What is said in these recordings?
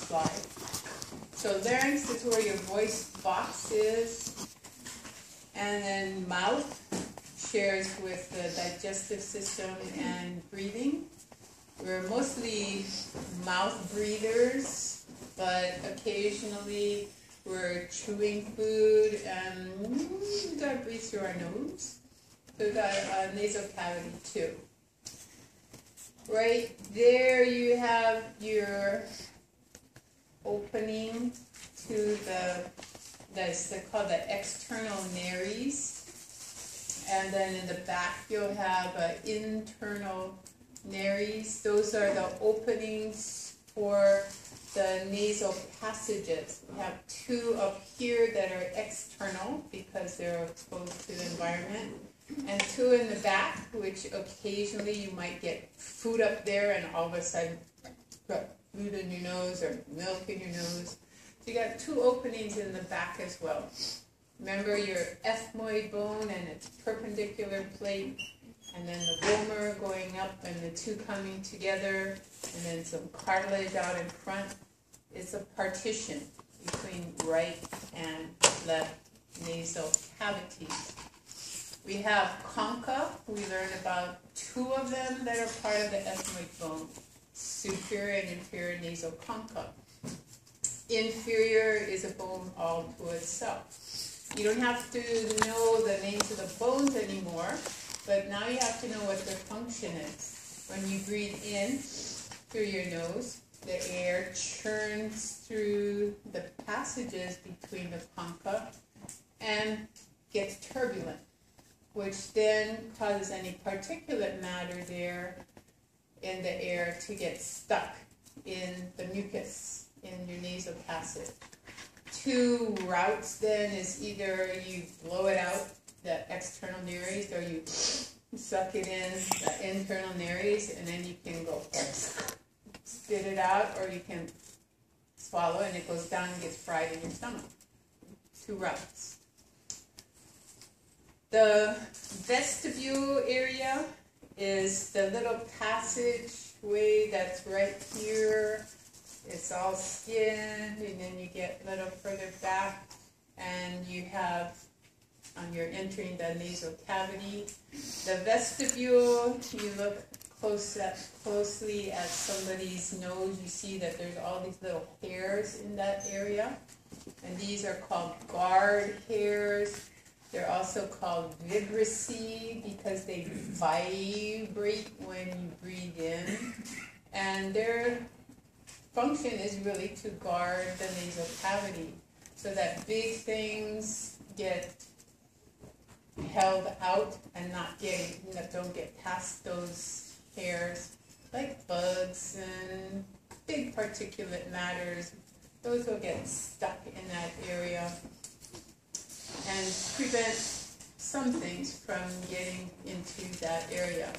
slide. So larynx is where your voice box is, and then mouth shares with the digestive system and breathing. We're mostly mouth breathers, but occasionally we're chewing food and we gotta breathe through our nose. So we've got a nasal cavity too. Right there you have your opening to that's called the external nares. And then in the back you'll have internal nares. Those are the openings for the nasal passages. We have two up here that are external because they're exposed to the environment, and two in the back, which occasionally you might get food up there and all of a sudden got food in your nose or milk in your nose. So you got two openings in the back as well. Remember your ethmoid bone and its perpendicular plate, and then the vomer going up and the two coming together, and then some cartilage out in front. It's a partition between right and left nasal cavities. We have concha. We learned about two of them that are part of the ethmoid bone, superior and inferior nasal concha. Inferior is a bone all to itself. You don't have to know the names of the bones anymore, but now you have to know what their function is. When you breathe in through your nose, the air churns through the passages between the concha and gets turbulent, which then causes any particulate matter there in the air to get stuck in the mucus in your nasal passage. Two routes then is either you blow it out, the external nares, or you suck it in, the internal nares, and then you can go spit it out, or you can swallow and it goes down and gets fried in your stomach. Two routes. The vestibule area is the little passageway that's right here. It's all skin, and then you get a little further back, and you have, you're entering the nasal cavity. The vestibule, you look closely at somebody's nose, you see that there's all these little hairs in that area, and these are called guard hairs. They're also called vibrissae because they vibrate when you breathe in, and their function is really to guard the nasal cavity so that big things get held out and don't get past those hairs, like bugs and big particulate matters. Those will get stuck in that area and prevent some things from getting into that area.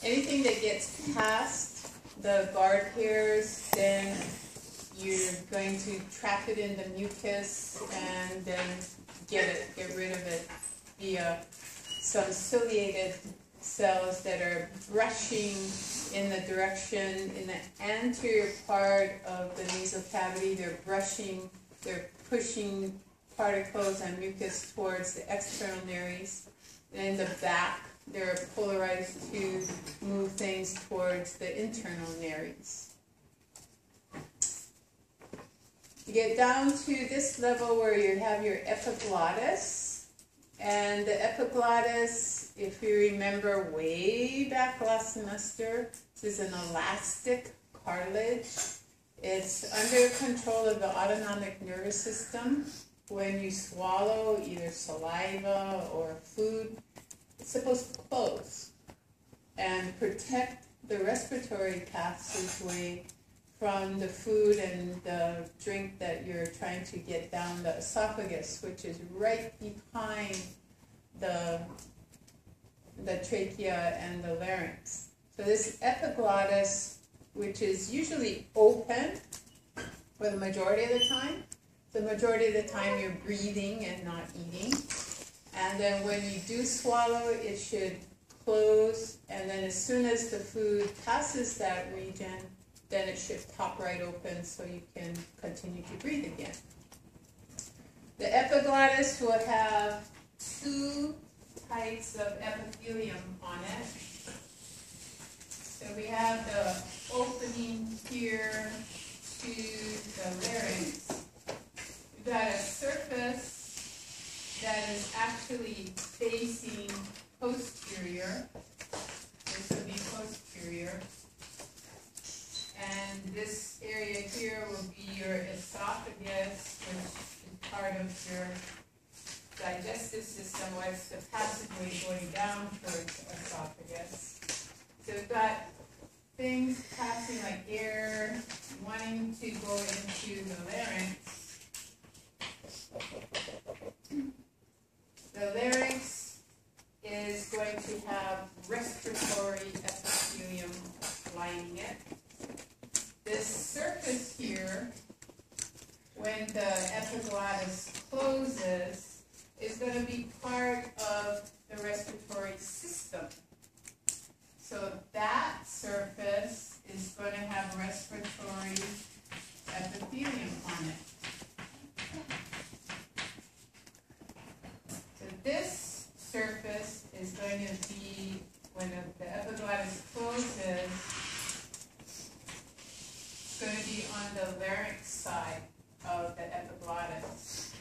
Anything that gets past the guard hairs, then you're going to trap it in the mucus and then get rid of it via some ciliated cells that are brushing in the direction, in the anterior part of the nasal cavity. They're pushing particles and mucus towards the external nares. And in the back, they're polarized to move things towards the internal nares. You get down to this level where you have your epiglottis, and the epiglottis, if you remember way back last semester, this is an elastic cartilage. It's under control of the autonomic nervous system. When you swallow either saliva or food, it's supposed to close and protect the respiratory passageway from the food and the drink that you're trying to get down the esophagus, which is right behind the trachea and the larynx. So this epiglottis, which is usually open for the majority of the time, you're breathing and not eating. And then when you do swallow, it should close, and then as soon as the food passes that region, then it should pop right open so you can continue to breathe again. The epiglottis will have two types of epithelium on it. So we have the opening here to the larynx. We've got a surface that is actually facing posterior. This would be posterior. And this area here will be your esophagus, which is part of your digestive system, or it's the passageway going down towards the esophagus. So we've got things passing like air, wanting to go into the larynx. The larynx is going to have respiratory epithelium lining it. This surface here, when the epiglottis closes, is going to be part of the respiratory system. So that surface is going to have respiratory epithelium on it. So this surface is going to be, when the epiglottis closes, it's going to be on the larynx side of the epiglottis.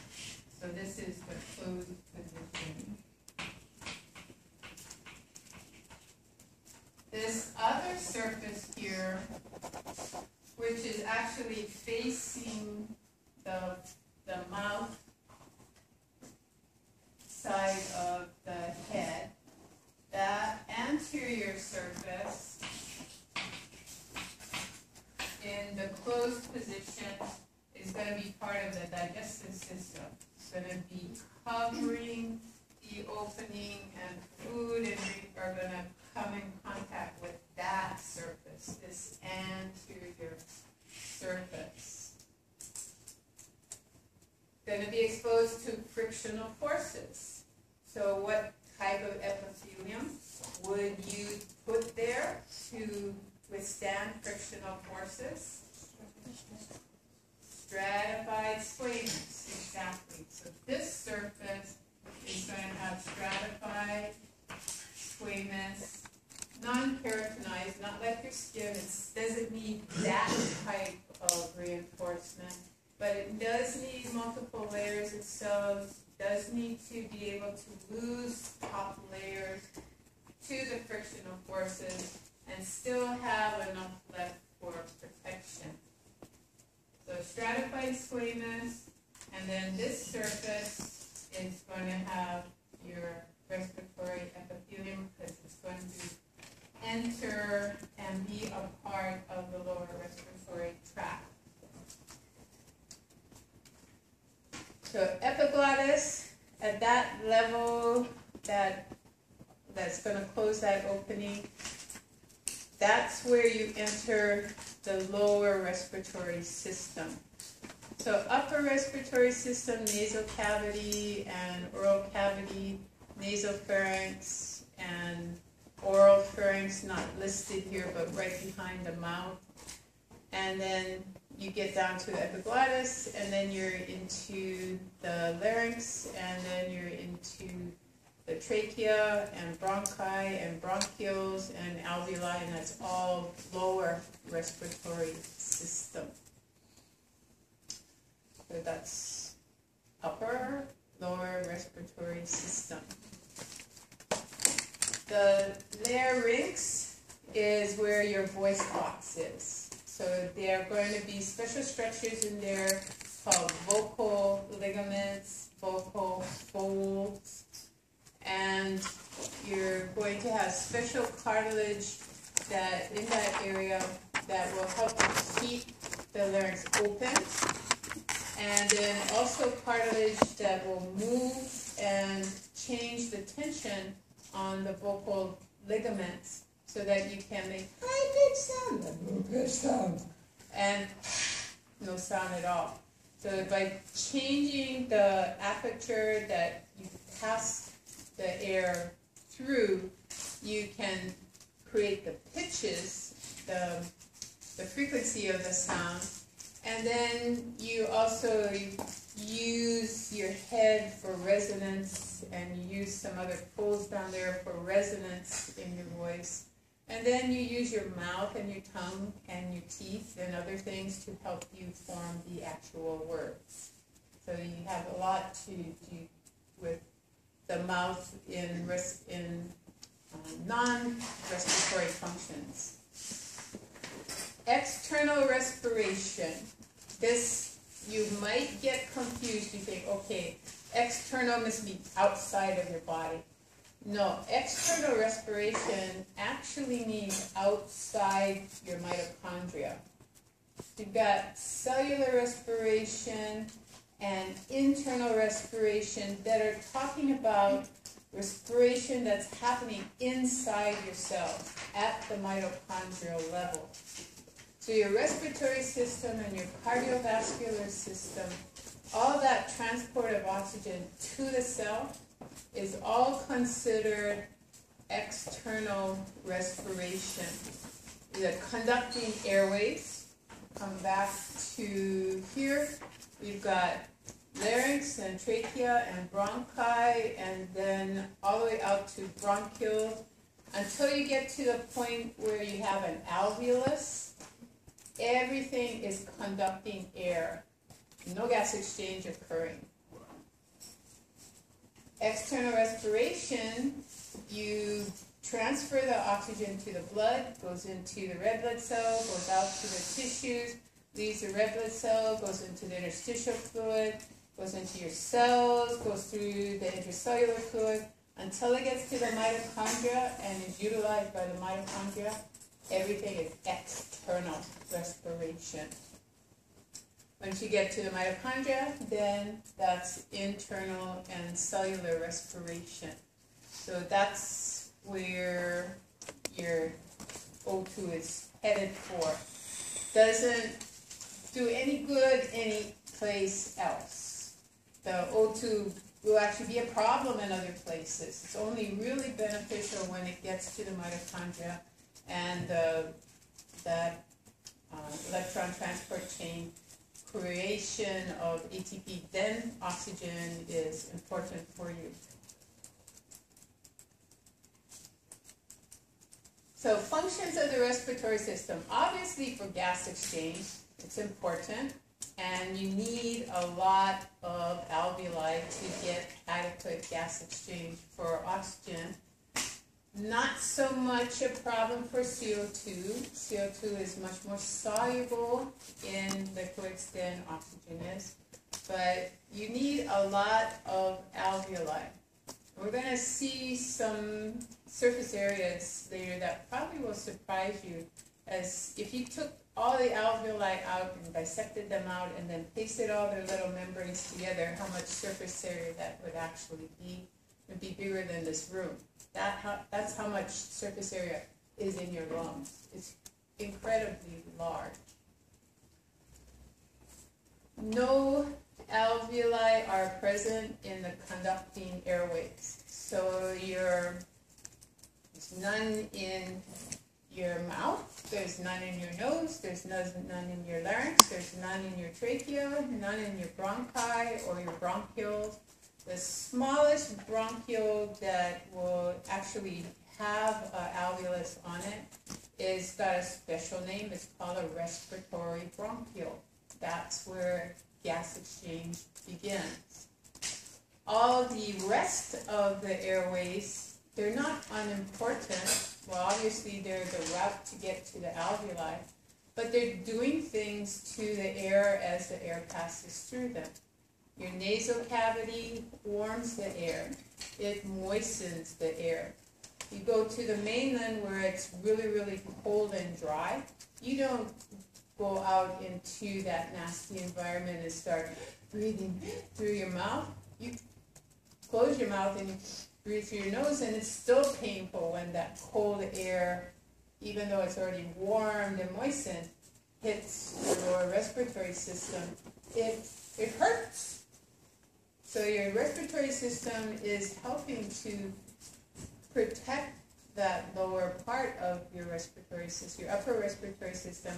So this is the closed position. This other surface here, which is actually facing the mouth side of the head, that anterior surface in the closed position is going to be part of the digestive system. It's going to be covering the opening, and food and drink are going to come in contact with that surface, this anterior surface. Going to be exposed to frictional forces. So what type of epithelium would you put there to withstand frictional forces? Stratified squamous, exactly. So this surface is going to have stratified squamous, non-keratinized, not like your skin. It doesn't need that type of reinforcement, but it does need multiple layers of cells, does need to be able to lose top layers to the frictional forces and still have enough left for protection. So stratified squamous, and then this surface is going to have your respiratory epithelium because it's going to enter and be a part of the lower respiratory tract. So epiglottis, at that level that's going to close that opening, that's where you enter the lower respiratory system. So upper respiratory system, nasal cavity and oral cavity, nasopharynx and oral pharynx, not listed here, but right behind the mouth. And then you get down to epiglottis, and then you're into the larynx, and then you're into the trachea and bronchi and bronchioles and alveoli, and that's all lower respiratory system. So that's upper, lower respiratory system. The larynx is where your voice box is. So there are going to be special structures in there called vocal ligaments, vocal folds, and you're going to have special cartilage that in that area that will help to keep the larynx open, and then also cartilage that will move and change the tension on the vocal ligaments so that you can make high-pitched sound and low-pitched sound and no sound at all. So by changing the aperture that you pass the air through, you can create the pitches, the the frequency of the sound. And then you also use your head for resonance, and you use some other pulls down there for resonance in your voice. And then you use your mouth and your tongue and your teeth and other things to help you form the actual words. So you have a lot to do with the mouth in non-respiratory functions. External respiration. This, you might get confused. You think, okay, external must be outside of your body. No, external respiration actually means outside your mitochondria. You've got cellular respiration and internal respiration that are talking about respiration that's happening inside your cells at the mitochondrial level. So your respiratory system and your cardiovascular system, all that transport of oxygen to the cell is all considered external respiration. The conducting airways. Come back to here. We've got larynx and trachea and bronchi, and then all the way out to bronchial, until you get to the point where you have an alveolus. Everything is conducting air. No gas exchange occurring. External respiration, you transfer the oxygen to the blood, goes into the red blood cell, goes out to the tissues, leaves the red blood cell, goes into the interstitial fluid, goes into your cells, goes through the intracellular fluid, until it gets to the mitochondria and is utilized by the mitochondria. Everything is external respiration. Once you get to the mitochondria, then that's internal and cellular respiration. So that's where your O2 is headed for. Doesn't do any good any place else. The O2 will actually be a problem in other places. It's only really beneficial when it gets to the mitochondria, and that electron transport chain creation of ATP, then oxygen is important for you. So functions of the respiratory system. Obviously for gas exchange, it's important, and you need a lot of alveoli to get adequate gas exchange for oxygen. Not so much a problem for CO2. CO2 is much more soluble in liquids than oxygen is, but you need a lot of alveoli. We're going to see some surface areas later that probably will surprise you, as if you took all the alveoli out and dissected them out and then pasted all their little membranes together, how much surface area that would actually be. It would be bigger than this room. That's how much surface area is in your lungs. It's incredibly large. No alveoli are present in the conducting airways. So there's none in your mouth, there's none in your nose, there's none in your larynx, there's none in your trachea, none in your bronchi or your bronchioles. The smallest bronchiole that will actually have an alveolus on it is got a special name. It's called a respiratory bronchiole. That's where gas exchange begins. All the rest of the airways, they're not unimportant. Well, obviously they're the route to get to the alveoli, but they're doing things to the air as the air passes through them. Your nasal cavity warms the air. It moistens the air. You go to the mainland where it's really, really cold and dry. You don't go out into that nasty environment and start breathing through your mouth. You close your mouth and you breathe through your nose, and it's still painful when that cold air, even though it's already warmed and moistened, hits your lower respiratory system. It hurts. So your respiratory system is helping to protect that lower part of your respiratory system. Your upper respiratory system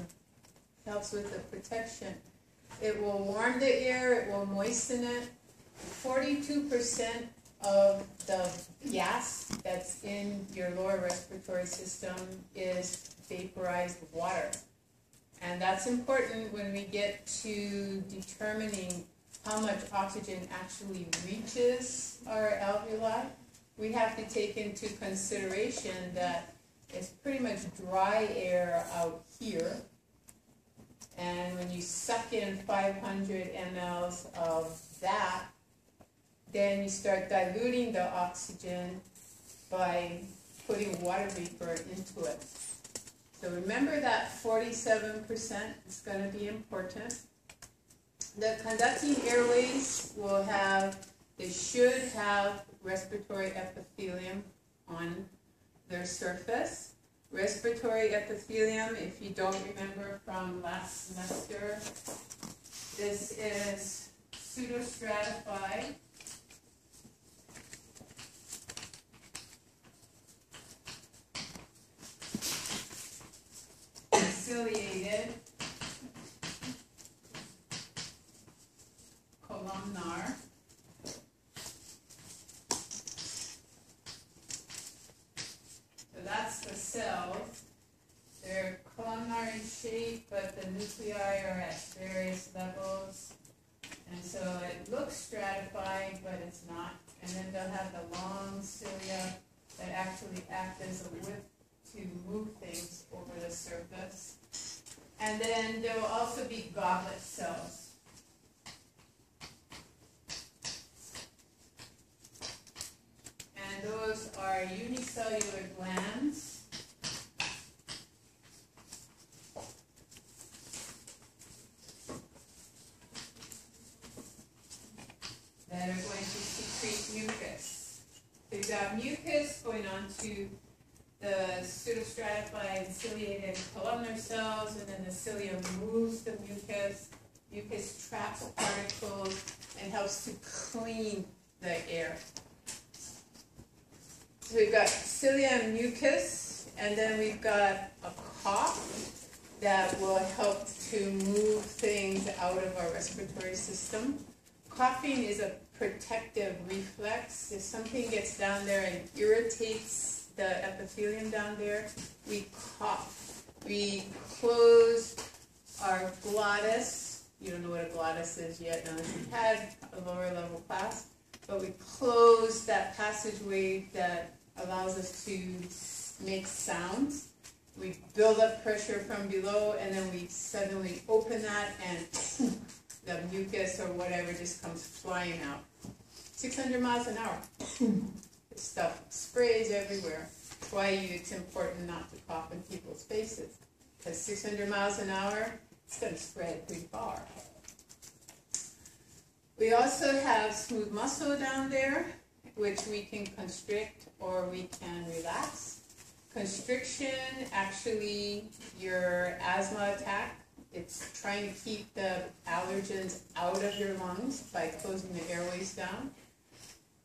helps with the protection. It will warm the air, it will moisten it. 42% of the gas that's in your lower respiratory system is vaporized water. And that's important when we get to determining how much oxygen actually reaches our alveoli. We have to take into consideration that it's pretty much dry air out here. And when you suck in 500 mLs of that, then you start diluting the oxygen by putting water vapor into it. So remember that 47% is going to be important. The conducting airways will have, they should have respiratory epithelium on their surface. Respiratory epithelium, if you don't remember from last semester, this is pseudostratified. Ciliated, columnar, so that's the cells. They're columnar in shape, but the nuclei are at various levels, and so it looks stratified, but it's not. And then they'll have the long cilia that actually act as a whip to move things over the surface. And then there will also be goblet cells. And those are unicellular glands. That are going to secrete mucus. So you've got mucus going on to the pseudostratified ciliated columnar cells, and then the cilia moves the mucus. Mucus traps particles and helps to clean the air. So we've got cilia and mucus, and then we've got a cough that will help to move things out of our respiratory system. Coughing is a protective reflex. If something gets down there and irritates the epithelium down there, we cough. We close our glottis. You don't know what a glottis is yet unless you've had a lower level class, but we close that passageway that allows us to make sounds. We build up pressure from below, and then we suddenly open that, and the mucus or whatever just comes flying out. 600 miles an hour. This stuff sprays everywhere. That's why it's important not to cough in people's faces, because 600 miles an hour, it's going to spread pretty far. We also have smooth muscle down there, which we can constrict or we can relax. Constriction, actually, your asthma attack, it's trying to keep the allergens out of your lungs by closing the airways down.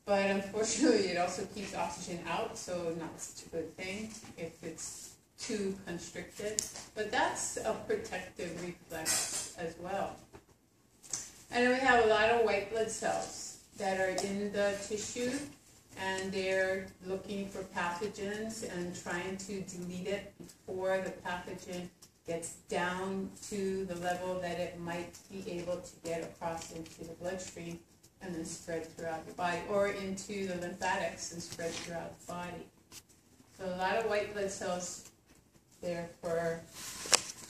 But unfortunately, it also keeps oxygen out, so not such a good thing if it's too constricted. But that's a protective reflex as well. And then we have a lot of white blood cells that are in the tissue, and they're looking for pathogens and trying to delete it before the pathogen gets down to the level that it might be able to get across into the bloodstream and then spread throughout the body, or into the lymphatics and spread throughout the body. So a lot of white blood cells there for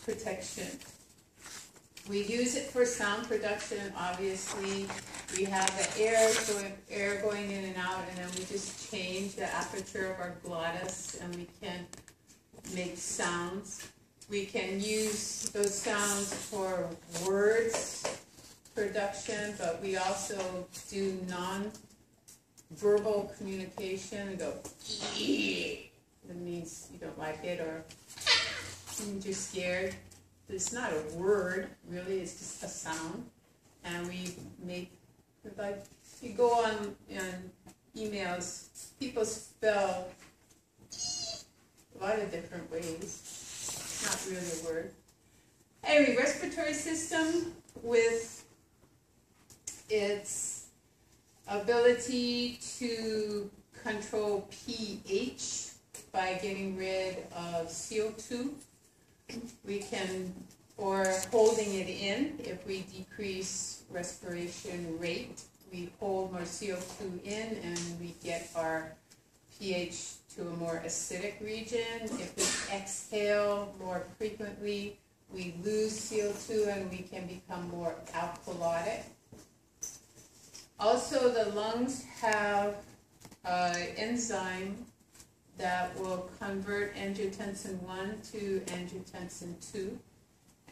protection. We use it for sound production, obviously. We have the air going in and out, and then we just change the aperture of our glottis, and we can make sounds. We can use those sounds for words production, but we also do non-verbal communication. We go, that means you don't like it, or you're scared. It's not a word, really, it's just a sound. And we make, like, if you go on emails, people spell a lot of different ways. It's not really a word. Anyway, respiratory system with its ability to control pH by getting rid of CO2. We can, or holding it in, if we decrease respiration rate, we hold more CO2 in and we get our pH to a more acidic region. If we exhale more frequently, we lose CO2 and we can become more alkalotic. Also, the lungs have an enzyme that will convert angiotensin 1 to angiotensin 2.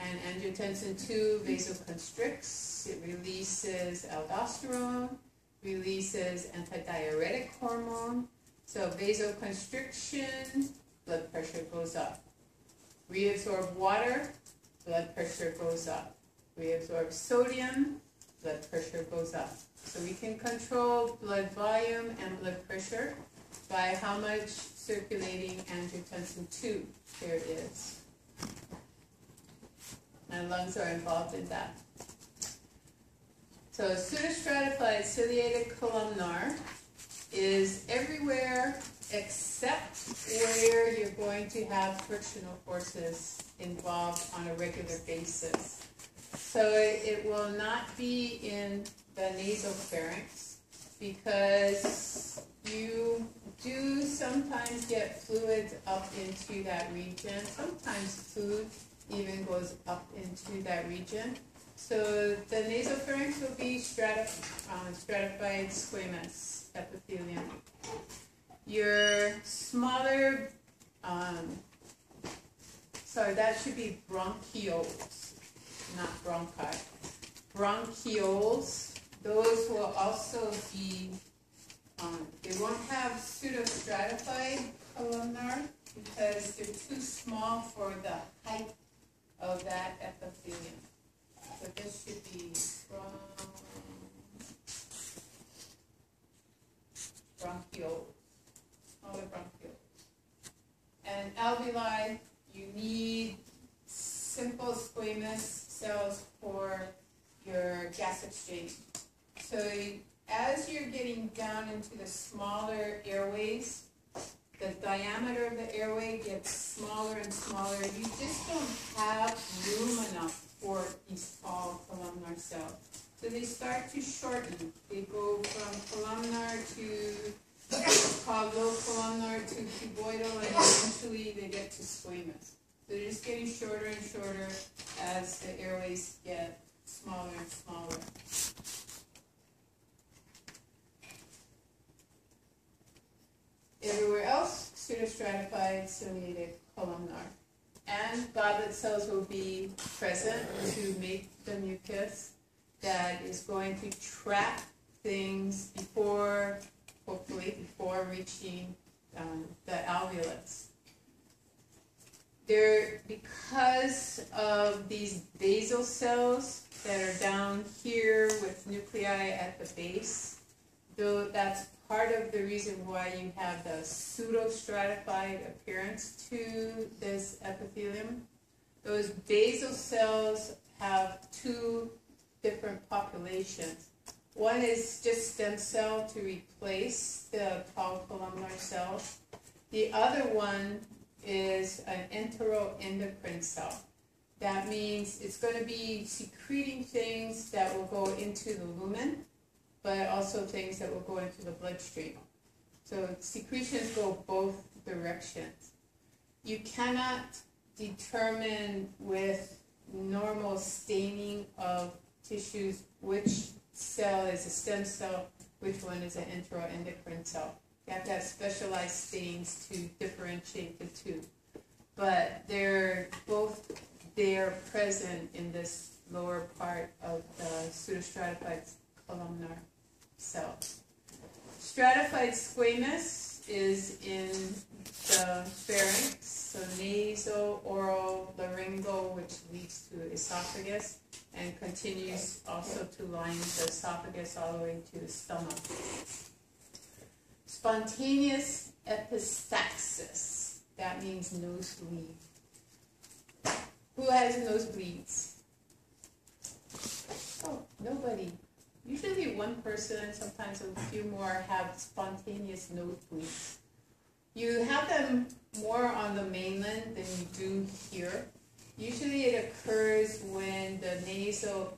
And angiotensin 2 vasoconstricts. It releases aldosterone, releases antidiuretic hormone. So vasoconstriction, blood pressure goes up. Reabsorb water, blood pressure goes up. Reabsorb sodium, blood pressure goes up. So we can control blood volume and blood pressure by how much circulating angiotensin 2 there is. And lungs are involved in that. So pseudostratified ciliated columnar is everywhere except where you're going to have frictional forces involved on a regular basis. So it will not be in the nasopharynx because you do sometimes get fluids up into that region. Sometimes food even goes up into that region. So the nasopharynx will be stratified squamous epithelium. Your smaller, sorry, that should be bronchioles, not bronchi. Bronchioles, those will also be, they won't have pseudostratified columnar because they're too small for the height of that epithelium. So this should be bronchioles, smaller bronchioles. And alveoli, you need simple squamous cells for your gas exchange. So as you're getting down into the smaller airways, the diameter of the airway gets smaller and smaller. You just don't have room enough for these tall columnar cells. So they start to shorten. They go from columnar to what's called low columnar to cuboidal, and eventually they get to squamous. So they're just getting shorter and shorter as the airways get smaller and smaller. Everywhere else, pseudostratified ciliated columnar. And goblet cells will be present to make the mucus that is going to trap things before, hopefully, before reaching the alveolus. Because of these basal cells that are down here with nuclei at the base, though that's part of the reason why you have the pseudostratified appearance to this epithelium. Those basal cells have two different populations. One is just stem cell to replace the tall columnar cells. The other one is an enteroendocrine cell. That means it's going to be secreting things that will go into the lumen, but also things that will go into the bloodstream. So secretions go both directions. You cannot determine with normal staining of tissues which cell is a stem cell, which one is an enteroendocrine cell. You have to have specialized stains to differentiate the two. But they're both there present in this lower part of the pseudostratified columnar cell. Stratified squamous is in the pharynx, so nasal, oral, laryngeal, which leads to esophagus, and continues also to line the esophagus all the way to the stomach. Spontaneous epistaxis, that means nosebleed. Who has nosebleeds? Oh, nobody. Usually one person, sometimes a few more, have spontaneous nosebleeds. You have them more on the mainland than you do here. Usually it occurs when the nasal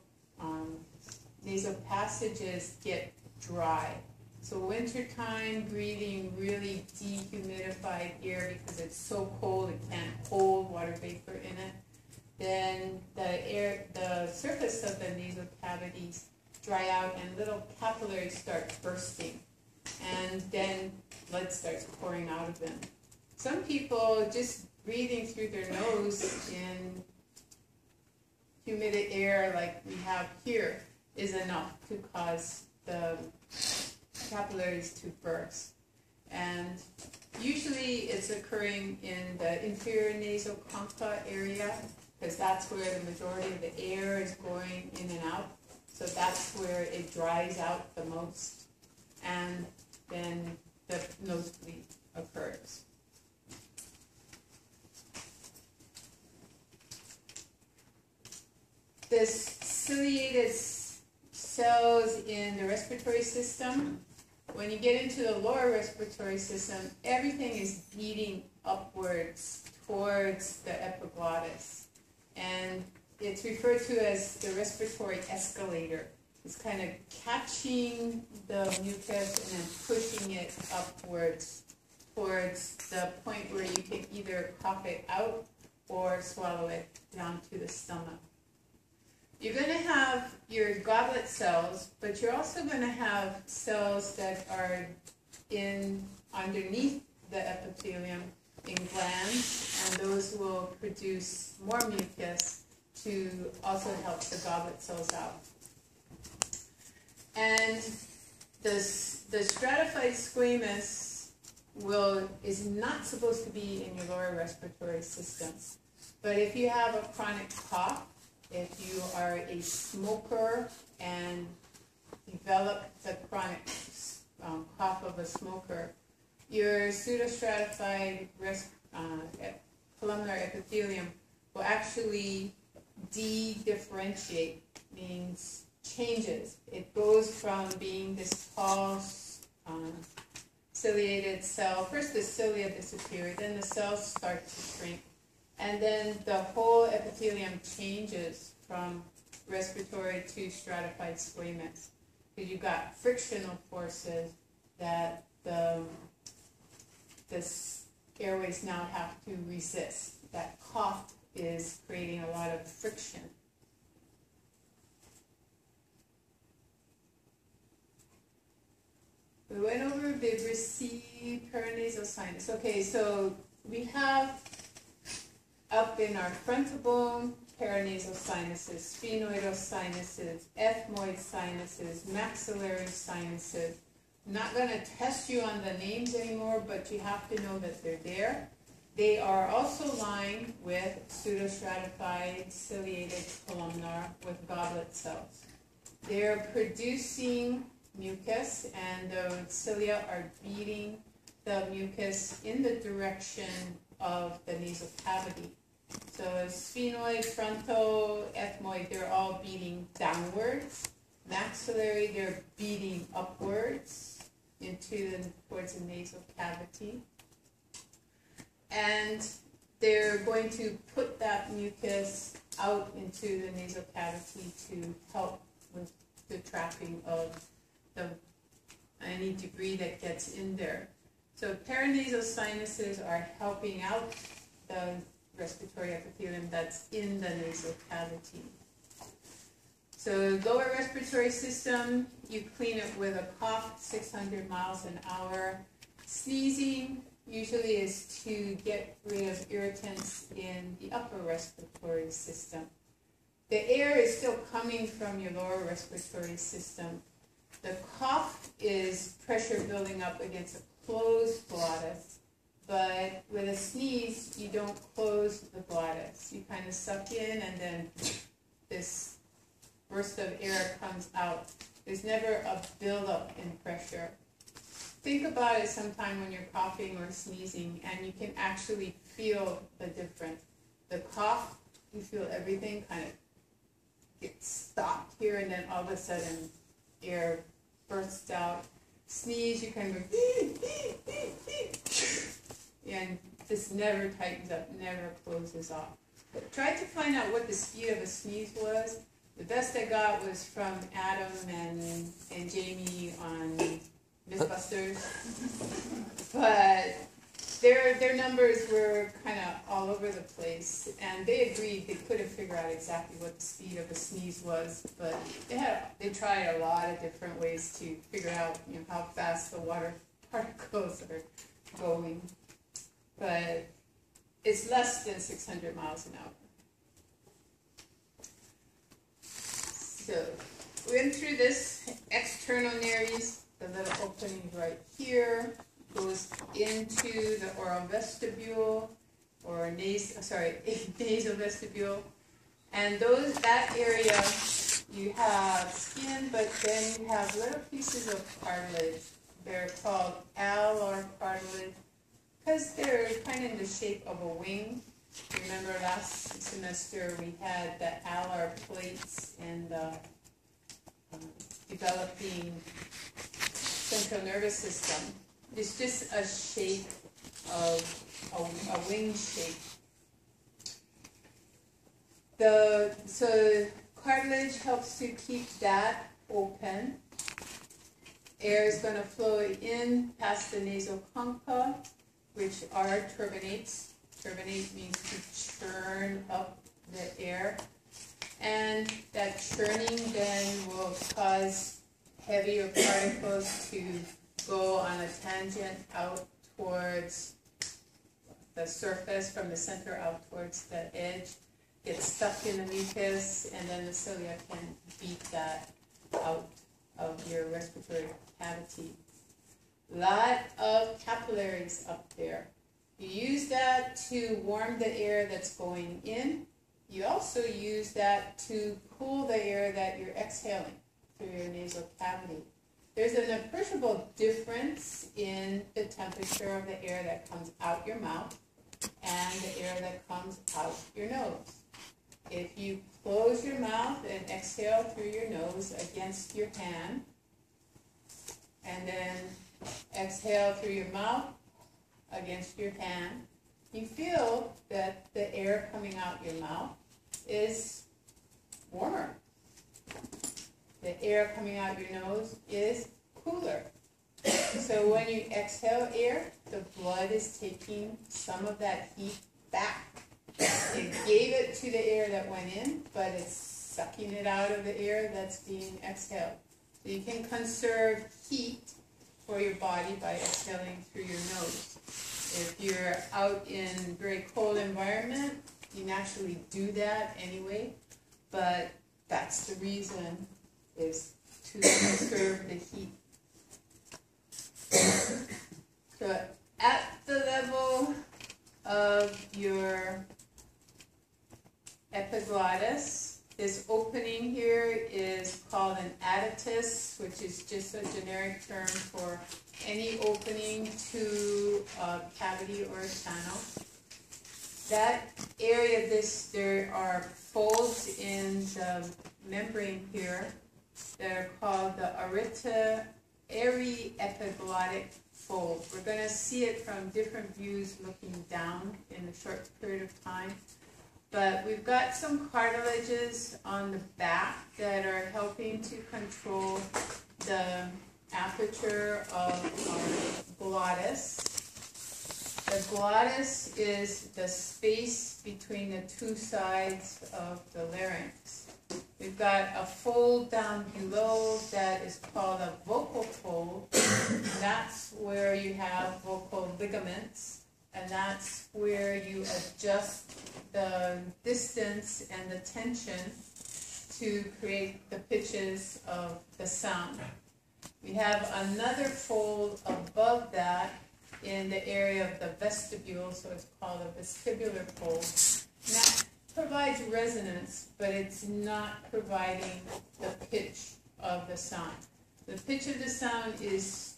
passages get dry. So wintertime, breathing really dehumidified air because it's so cold it can't hold water vapor in it. Then the surface of the nasal cavities dry out and little capillaries start bursting. And then blood starts pouring out of them. Some people, just breathing through their nose in humid air like we have here is enough to cause the capillaries to burst. And usually it's occurring in the inferior nasal concha area because that's where the majority of the air is going in and out. So that's where it dries out the most. And then the nosebleed occurs. The ciliated cells in the respiratory system, when you get into the lower respiratory system, everything is beating upwards towards the epiglottis. And it's referred to as the respiratory escalator. It's kind of catching the mucus and then pushing it upwards towards the point where you can either cough it out or swallow it down to the stomach. You're going to have your goblet cells, but you're also going to have cells that are underneath the epithelium in glands, and those will produce more mucus to also help the goblet cells out. And the stratified squamous is not supposed to be in your lower respiratory system. But if you have a chronic cough, if you are a smoker and develop the chronic cough of a smoker, your pseudostratified columnar epithelium will actually de-differentiate, means changes. It goes from being this tall ciliated cell. First the cilia disappear, then the cells start to shrink. And then the whole epithelium changes from respiratory to stratified squamous. Because you've got frictional forces that the airways now have to resist. That cough is creating a lot of friction. We went over vibrissae, paranasal sinus. Okay, so we have up in our frontal bone, paranasal sinuses, sphenoidal sinuses, ethmoid sinuses, maxillary sinuses. I'm not going to test you on the names anymore, but you have to know that they're there. They are also lined with pseudostratified ciliated columnar with goblet cells. They're producing mucus, and the cilia are beating the mucus in the direction of the nasal cavity. So sphenoid, frontal, ethmoid, they're all beating downwards. Maxillary, they're beating upwards towards the nasal cavity. And they're going to put that mucus out into the nasal cavity to help with the trapping of any debris that gets in there. So paranasal sinuses are helping out the respiratory epithelium that's in the nasal cavity. So lower respiratory system, you clean it with a cough, 600 miles an hour. Sneezing usually is to get rid of irritants in the upper respiratory system. The air is still coming from your lower respiratory system. The cough is pressure building up against a closed glottis, but with a sneeze, you don't close the glottis. You kind of suck in, and then this burst of air comes out. There's never a buildup in pressure. Think about it sometime when you're coughing or sneezing, and you can actually feel the difference. The cough you feel everything kind of get stopped here, and then all of a sudden air bursts out. Sneeze, you kind of go, and this never tightens up, never closes off. But tried to find out what the speed of a sneeze was. The best I got was from Adam and Jamie on Mythbusters, but their numbers were kind of all over the place, and they agreed they couldn't figure out exactly what the speed of a sneeze was, but they tried a lot of different ways to figure out, you know, how fast the water particles are going, but it's less than 600 miles an hour. So we went through this external nares, the little opening right here, goes into the oral vestibule, or nasal vestibule, and that area you have skin, but then you have little pieces of cartilage. They're called alar cartilage because they're kind of in the shape of a wing. Remember last semester we had the alar plates in the developing central nervous system. It's just a shape of a wing shape. So cartilage helps to keep that open. Air is going to flow in past the nasal concha, which are turbinates. Turbinate means to churn up the air. And that churning then will cause heavier particles to go on a tangent out towards the surface, from the center out towards the edge, get stuck in the mucus, and then the cilia can beat that out of your respiratory cavity. Lot of capillaries up there. You use that to warm the air that's going in. You also use that to cool the air that you're exhaling through your nasal cavity. There's an appreciable difference in the temperature of the air that comes out your mouth and the air that comes out your nose. If you close your mouth and exhale through your nose against your hand, and then exhale through your mouth against your hand, you feel that the air coming out your mouth is warmer. The air coming out your nose is cooler. So when you exhale air, the blood is taking some of that heat back. It gave it to the air that went in, but it's sucking it out of the air that's being exhaled. So you can conserve heat for your body by exhaling through your nose. If you're out in a very cold environment, you naturally do that anyway, but that's the reason, is to conserve the heat. So at the level of your epiglottis, this opening here is called an adytus, which is just a generic term for any opening to a cavity or a channel. That area, there are folds in the membrane here that are called the ariepiglottic fold. We're going to see it from different views looking down in a short period of time. But we've got some cartilages on the back that are helping to control the aperture of our glottis. The glottis is the space between the two sides of the larynx. We've got a fold down below that is called a vocal fold. That's where you have vocal ligaments, and that's where you adjust the distance and the tension to create the pitches of the sound. We have another fold above that in the area of the vestibule, so it's called a vestibular fold. And that provides resonance, but it's not providing the pitch of the sound. The pitch of the sound is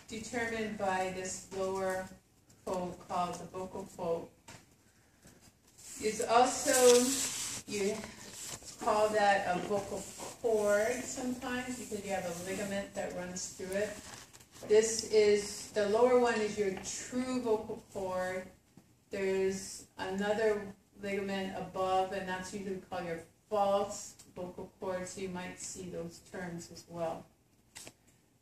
determined by this lower fold called the vocal fold. It's also, you call that a vocal cord sometimes because you have a ligament that runs through it. This is, the lower one is your true vocal cord. There's another ligament above, and that's usually called your false vocal cord, so you might see those terms as well.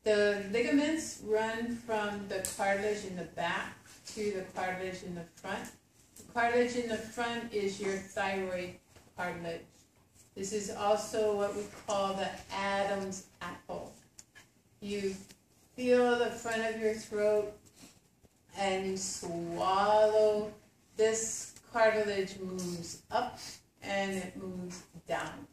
The ligaments run from the cartilage in the back to the cartilage in the front. The cartilage in the front is your thyroid cartilage. This is also what we call the Adam's apple. You feel the front of your throat and you swallow. This cartilage moves up and it moves down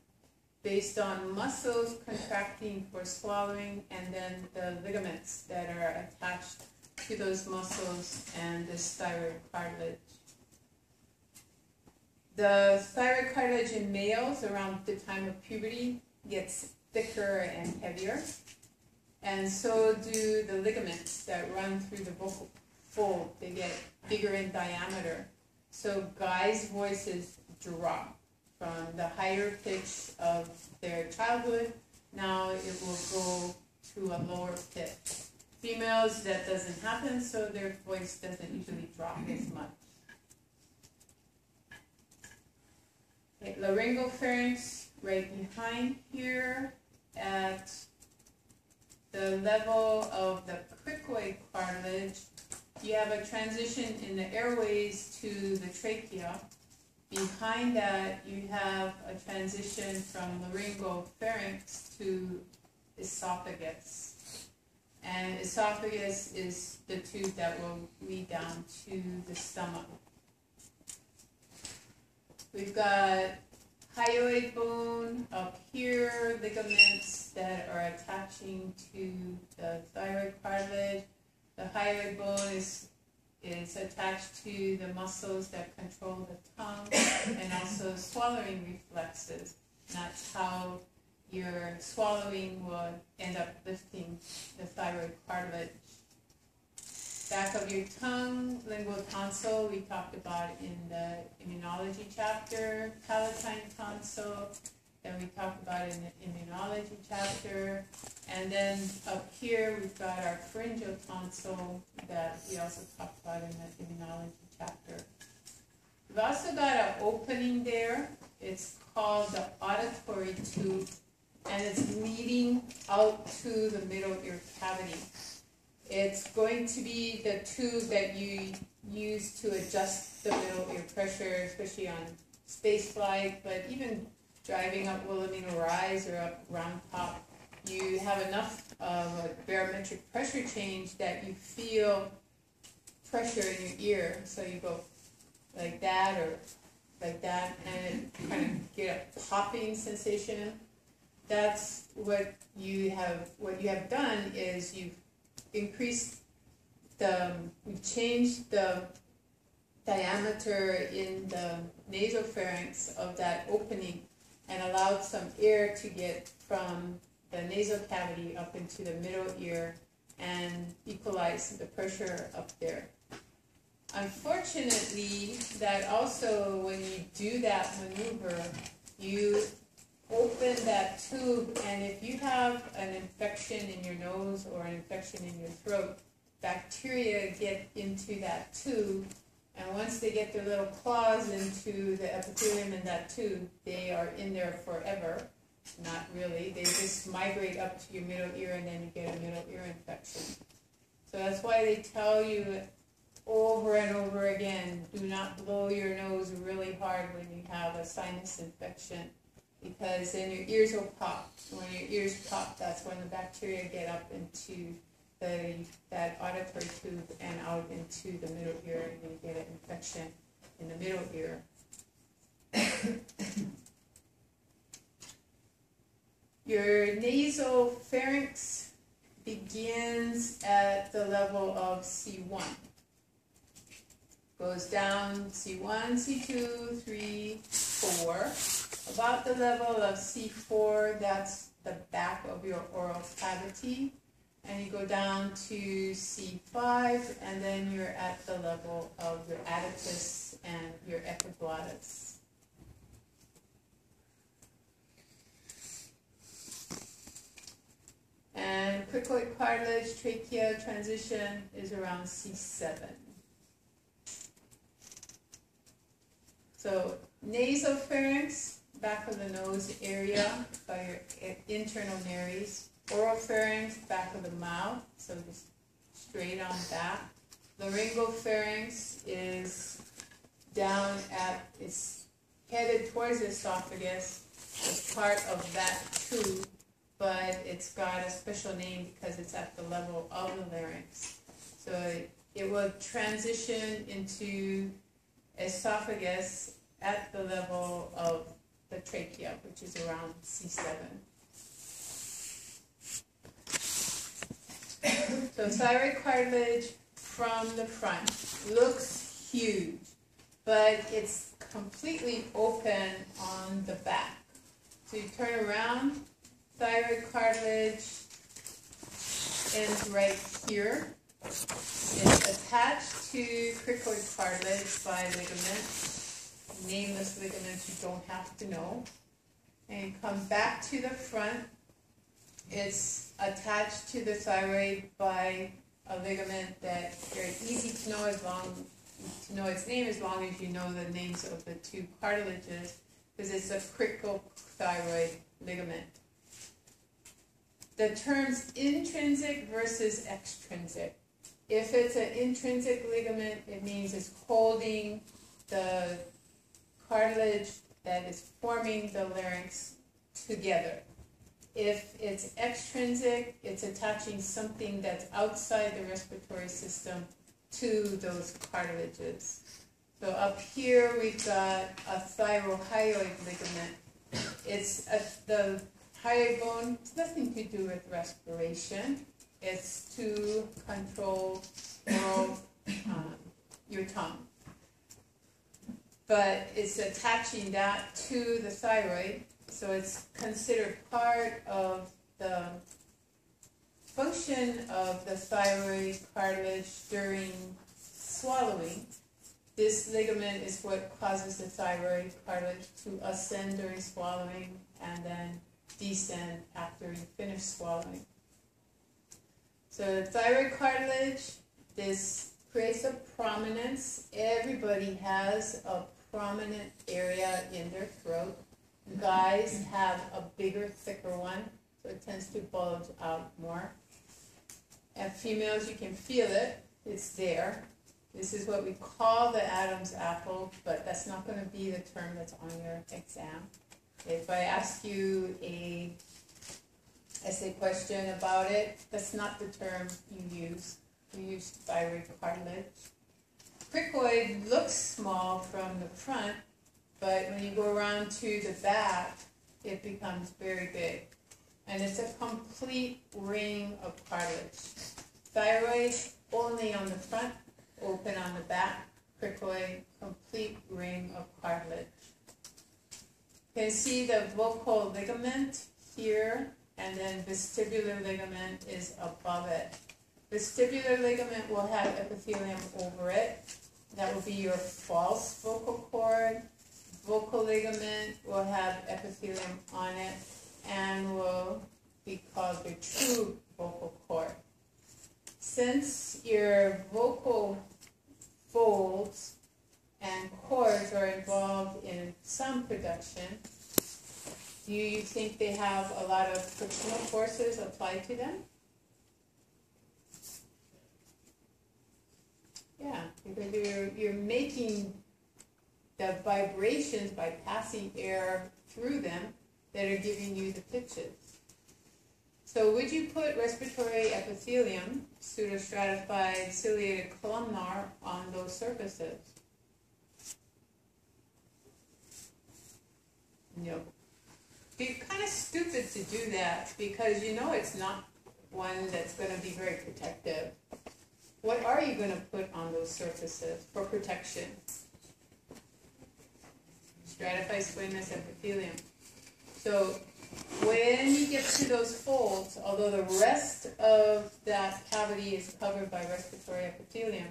based on muscles contracting for swallowing and then the ligaments that are attached to those muscles and this thyroid cartilage. The thyroid cartilage in males around the time of puberty gets thicker and heavier, and so do the ligaments that run through the vocal fold. They get bigger in diameter. So guys' voices drop from the higher pitch of their childhood. Now it will go to a lower pitch. Females, that doesn't happen, so their voice doesn't usually drop as much. Okay, laryngopharynx right behind here at the level of the cricoid cartilage. You have a transition in the airways to the trachea. Behind that, you have a transition from laryngopharynx to esophagus. And esophagus is the tube that will lead down to the stomach. We've got hyoid bone up here, ligaments that are attaching to the thyroid cartilage. The hyoid bone is attached to the muscles that control the tongue and also swallowing reflexes. And that's how your swallowing will end up lifting the thyroid cartilage. Back of your tongue, lingual tonsil, we talked about in the immunology chapter, palatine tonsil, that we talked about in the immunology chapter. And then up here, we've got our pharyngeal tonsil that we also talked about in the immunology chapter. We've also got an opening there. It's called the auditory tube, and it's leading out to the middle ear cavity. It's going to be the tube that you use to adjust the middle ear pressure, especially on space flight, but even driving up Wilhelmina Rise or up Round Top. You have enough of a barometric pressure change that you feel pressure in your ear. So you go like that or like that, and it kind of get a popping sensation. That's what you have. What you have done is you've changed the diameter in the nasopharynx of that opening and allowed some air to get from the nasal cavity up into the middle ear and equalize the pressure up there. Unfortunately, that also, when you do that maneuver, you open that tube, and if you have an infection in your nose or an infection in your throat, bacteria get into that tube, and once they get their little claws into the epithelium in that tube, they are in there forever. Not really. They just migrate up to your middle ear, and then you get a middle ear infection. So that's why they tell you over and over again, do not blow your nose really hard when you have a sinus infection, because then your ears will pop. When your ears pop, that's when the bacteria get up into that auditory tube and out into the middle ear, and you get an infection in the middle ear. Your nasal pharynx begins at the level of C1. Goes down C1, C2, 3, 4. About the level of C4, that's the back of your oral cavity. And you go down to C5, and then you're at the level of your adipose and your epiglottis. And cricoid cartilage, trachea transition is around C7. So nasopharynx, back of the nose area by your internal nares. Oropharynx, back of the mouth, so just straight on back. Laryngopharynx is down at, it's headed towards the esophagus. It's part of that tube, but it's got a special name because it's at the level of the larynx. So it will transition into esophagus at the level of the trachea, which is around C7. So thyroid cartilage from the front looks huge, but it's completely open on the back. So you turn around, thyroid cartilage ends right here. It's attached to cricoid cartilage by ligaments, nameless ligaments you don't have to know. And you come back to the front. It's attached to the thyroid by a ligament that very easy to know its name as long as you know the names of the two cartilages, because it's a cricothyroid ligament. The terms intrinsic versus extrinsic. If it's an intrinsic ligament, it means it's holding the cartilage that is forming the larynx together. If it's extrinsic, it's attaching something that's outside the respiratory system to those cartilages. So up here we've got a thyrohyoid ligament. It's the hyoid bone. It's nothing to do with respiration. It's to control your tongue. But it's attaching that to the thyroid. So it's considered part of the function of the thyroid cartilage during swallowing. This ligament is what causes the thyroid cartilage to ascend during swallowing and then descend after you finish swallowing. So the thyroid cartilage, this creates a prominence. Everybody has a prominent area in their throat. Guys have a bigger, thicker one, so it tends to bulge out more. And females, you can feel it. It's there. This is what we call the Adam's apple, but that's not going to be the term that's on your exam. If I ask you a essay question about it, that's not the term you use. You use thyroid cartilage. Cricoid looks small from the front, but when you go around to the back, it becomes very big. And it's a complete ring of cartilage. Thyroid, only on the front, open on the back. Cricoid, complete ring of cartilage. You can see the vocal ligament here, and then vestibular ligament is above it. Vestibular ligament will have epithelium over it. That will be your false vocal cord. Vocal ligament will have epithelium on it and will be called your true vocal cord. Since your vocal folds and cords are involved in sound production, do you think they have a lot of frictional forces applied to them? Yeah, because you're making the vibrations by passing air through them that are giving you the pitches. So would you put respiratory epithelium, pseudostratified ciliated columnar, on those surfaces? No. You're kind of stupid to do that because you know it's not one that's going to be very protective. What are you going to put on those surfaces for protection? Stratified squamous epithelium. So when you get to those folds, although the rest of that cavity is covered by respiratory epithelium,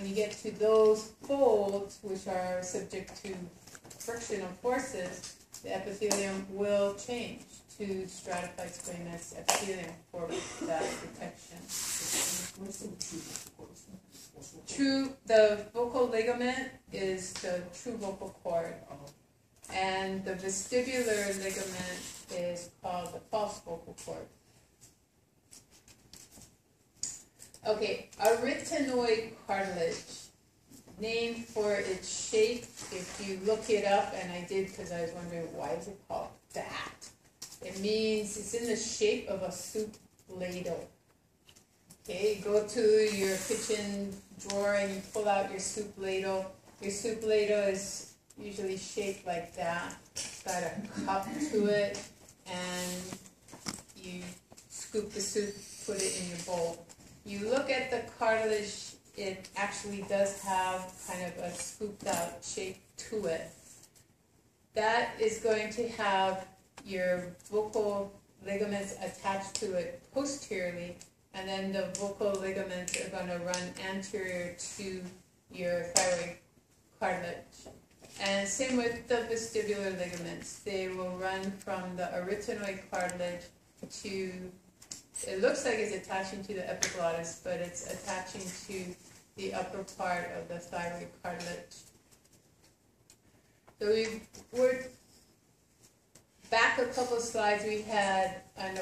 when you get to those folds, which are subject to frictional forces, the epithelium will change to stratified squamous epithelium for that protection. The vocal ligament is the true vocal cord, and the vestibular ligament is called the false vocal cord. Okay, arytenoid cartilage, named for its shape. If you look it up, and I did because I was wondering why is it called that. It means it's in the shape of a soup ladle. Okay, go to your kitchen drawer and you pull out your soup ladle. Your soup ladle is usually shaped like that. It's got a cup to it, and you scoop the soup, put it in your bowl. You look at the cartilage, it actually does have kind of a scooped out shape to it. That is going to have your vocal ligaments attached to it posteriorly, and then the vocal ligaments are going to run anterior to your thyroid cartilage. And same with the vestibular ligaments. They will run from the arytenoid cartilage to, it looks like it's attaching to the epiglottis, but it's attaching to the upper part of the thyroid cartilage. So we're back a couple slides. We had an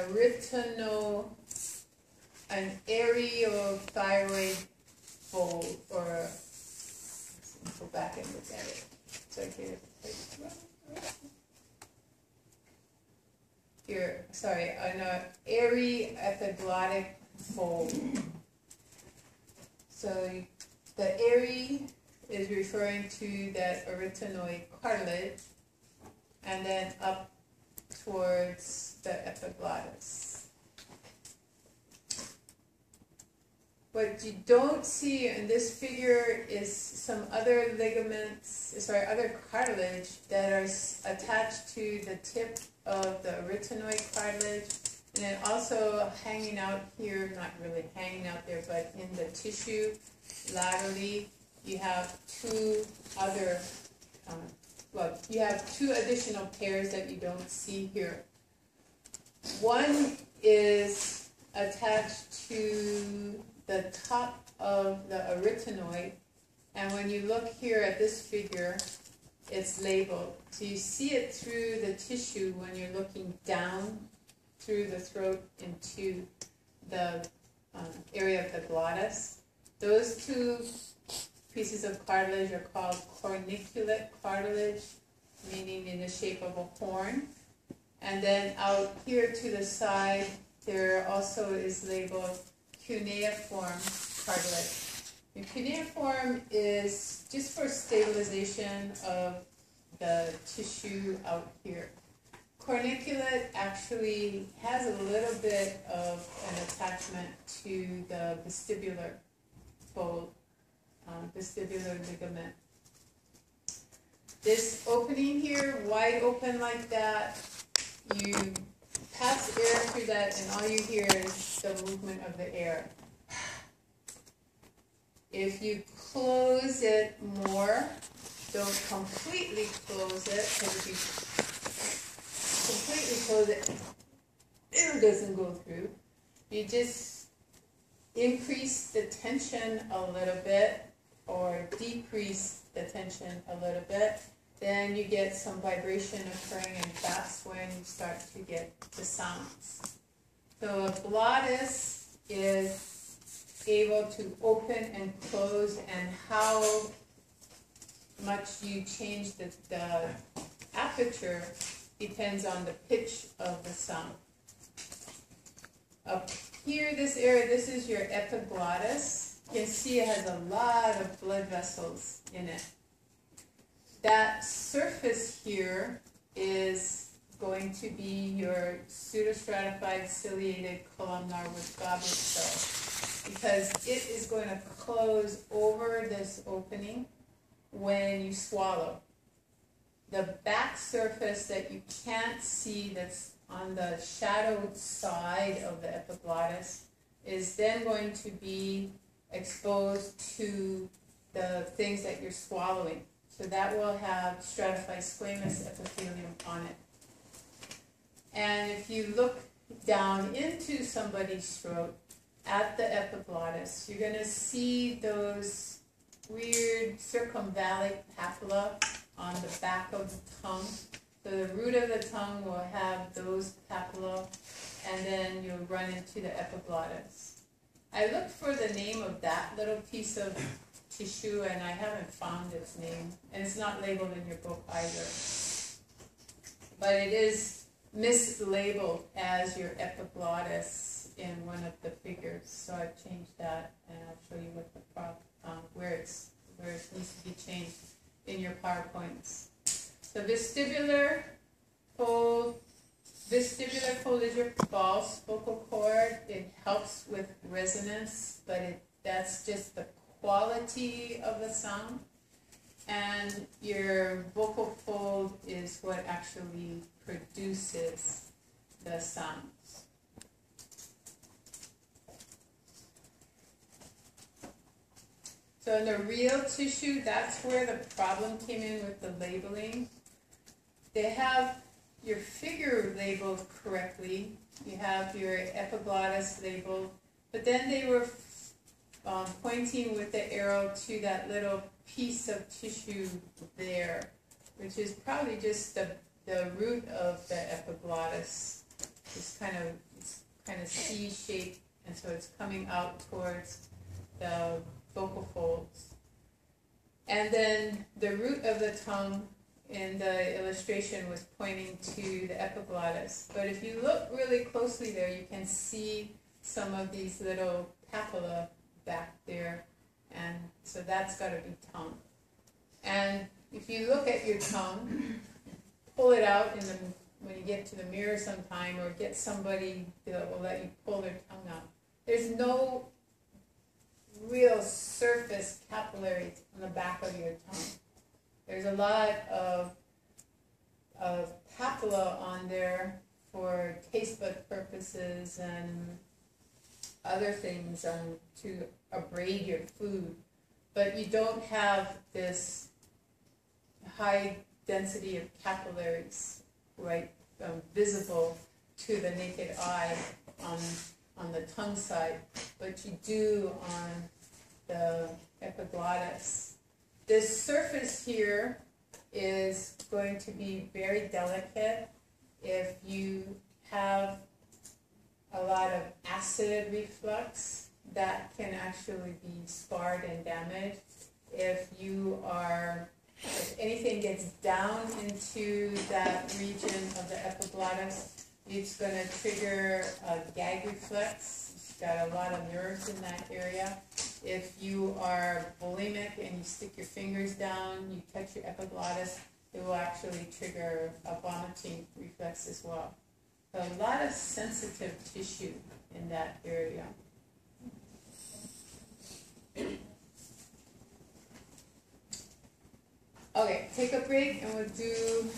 areothyroid fold, or let's go back and look at it. So here, sorry, an aryepiglottic fold. So the array is referring to that arytenoid cartilage, and then up towards the epiglottis. What you don't see in this figure is some other other cartilage that are attached to the tip of the arytenoid cartilage, and then also hanging out here, not really hanging out there, but in the tissue laterally, you have two additional pairs that you don't see here. One is attached to the top of the arytenoid, and when you look here at this figure, it's labeled. So you see it through the tissue when you're looking down through the throat into the area of the glottis. Those two pieces of cartilage are called corniculate cartilage, meaning in the shape of a horn. And then out here to the side, there also is labeled cuneiform cartilage. And cuneiform is just for stabilization of the tissue out here. Corniculate actually has a little bit of an attachment to the vestibular fold, vestibular ligament. This opening here, wide open like that, you pass air through that and all you hear is the movement of the air. If you close it more, don't completely close it, because if you completely close it, air doesn't go through. You just increase the tension a little bit or decrease the tension a little bit, then you get some vibration occurring, and that's when you start to get the sounds. So a glottis is able to open and close, and how much you change the aperture depends on the pitch of the sound. Up here, this area, this is your epiglottis. You can see it has a lot of blood vessels in it. That surface here is going to be your pseudostratified ciliated columnar with goblet cells, because it is going to close over this opening when you swallow. The back surface that you can't see, that's on the shadowed side of the epiglottis, is then going to be exposed to the things that you're swallowing. So that will have stratified squamous epithelium on it. And if you look down into somebody's throat at the epiglottis, you're going to see those weird circumvallate papilla on the back of the tongue. So the root of the tongue will have those papilla, and then you'll run into the epiglottis. I looked for the name of that little piece of tissue, and I haven't found its name, and it's not labeled in your book either. But it is mislabeled as your epiglottis in one of the figures, so I've changed that, and I'll show you what the where it needs to be changed in your PowerPoints. So vestibular fold is your false vocal cord. It helps with resonance, but that's just the quality of the sound. And your vocal fold is what actually produces the sounds. So in the real tissue, that's where the problem came in with the labeling. They have your figure labeled correctly. You have your epiglottis labeled, but then they were pointing with the arrow to that little piece of tissue there, which is probably just the root of the epiglottis. It's kind of C-shaped, and so it's coming out towards the vocal folds. And then the root of the tongue in the illustration was pointing to the epiglottis. But if you look really closely there, you can see some of these little papilla back there, and so that's got to be tongue. And if you look at your tongue, pull it out when you get to the mirror sometime, or get somebody that will let you pull their tongue out. There's no real surface capillaries on the back of your tongue. There's a lot of papilla on there for taste bud purposes and other things to abrade your food, but you don't have this high density of capillaries, right, visible to the naked eye on the tongue side, but you do on the epiglottis. This surface here is going to be very delicate. If you have a lot of acid reflux, that can actually be scarred and damaged. If anything gets down into that region of the epiglottis, it's going to trigger a gag reflex. It's got a lot of nerves in that area. If you are bulimic and you stick your fingers down, you touch your epiglottis, it will actually trigger a vomiting reflex as well. So a lot of sensitive tissue in that area. Okay, take a break and we'll do